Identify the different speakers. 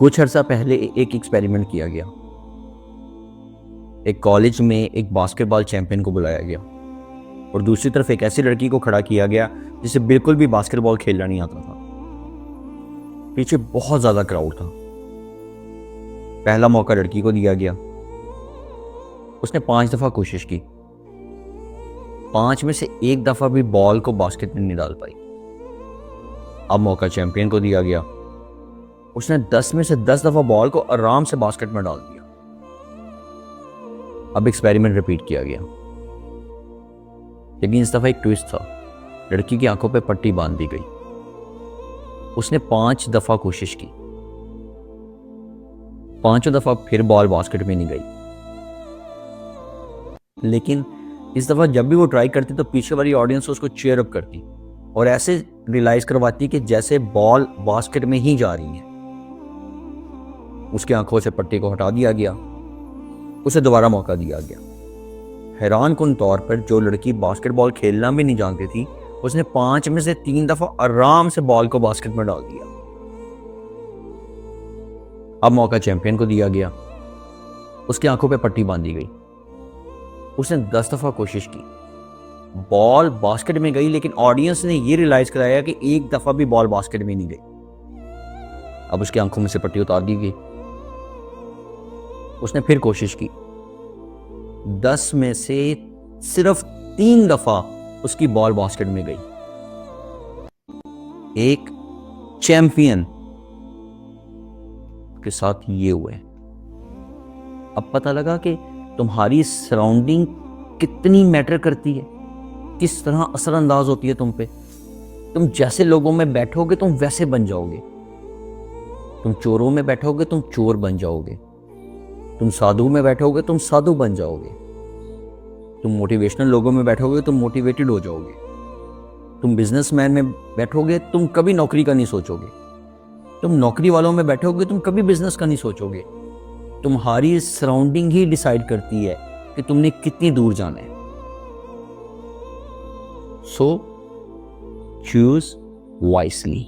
Speaker 1: कुछ अर्सा पहले एक एक्सपेरिमेंट किया गया। एक कॉलेज में एक बास्केटबॉल चैंपियन को बुलाया गया और दूसरी तरफ एक ऐसी लड़की को खड़ा किया गया जिसे बिल्कुल भी बास्केटबॉल खेलना नहीं आता था। पीछे बहुत ज्यादा क्राउड था। पहला मौका लड़की को दिया गया। उसने 5 दफा कोशिश की। 5 में से 1 दफा भी बॉल को बास्केट में नहीं डाल पाई। अब मौका चैंपियन को दिया गया। उसने 10 में से 10 दफा बॉल को आराम से बास्केट में डाल दिया। अब एक्सपेरिमेंट रिपीट किया गया, लेकिन इस दफा एक ट्विस्ट था। लड़की की आंखों पे पट्टी बांध दी गई। उसने 5 दफा कोशिश की। 5 दफा फिर बॉल बास्केट में नहीं गई, लेकिन इस दफा जब भी वो ट्राई करती तो पीछे वाली ऑडियंस उसको चीयर अप करती और ऐसे रियलाइज करवाती कि जैसे बॉल बास्केट में ही जा रही है। उसकी आंखों से पट्टी को हटा दिया गया। उसे दोबारा मौका दिया गया। हैरान कुन तौर पर जो लड़की बास्केटबॉल खेलना भी नहीं जानती थी, उसने 5 में से 3 दफा आराम से बॉल को बास्केट में डाल दिया। अब मौका चैंपियन को दिया गया। उसकी आंखों पे पट्टी बांधी गई। उसने 10 दफा कोशिश की। बॉल बास्केट में गई, लेकिन ऑडियंस ने यह रियलाइज कराया कि 1 दफा भी बॉल बास्केट में नहीं गई। अब उसकी आंखों में से पट्टी उतार दी गई। उसने फिर कोशिश की। 10 में से सिर्फ 3 दफा उसकी बॉल बास्केट में गई। एक चैंपियन के साथ ये हुए। अब पता लगा कि तुम्हारी सराउंडिंग कितनी मैटर करती है, किस तरह असरअंदाज होती है तुम पे। तुम जैसे लोगों में बैठोगे तुम वैसे बन जाओगे। तुम चोरों में बैठोगे तुम चोर बन जाओगे। तुम साधु में बैठोगे तुम साधु बन जाओगे। तुम मोटिवेशनल लोगों में बैठोगे तुम मोटिवेटेड हो जाओगे। तुम बिजनेसमैन में बैठोगे तुम कभी नौकरी का नहीं सोचोगे। तुम नौकरी वालों में बैठोगे तुम कभी बिजनेस का नहीं सोचोगे। तुम्हारी सराउंडिंग ही डिसाइड करती है कि तुमने कितनी दूर जाना है। So choose wisely.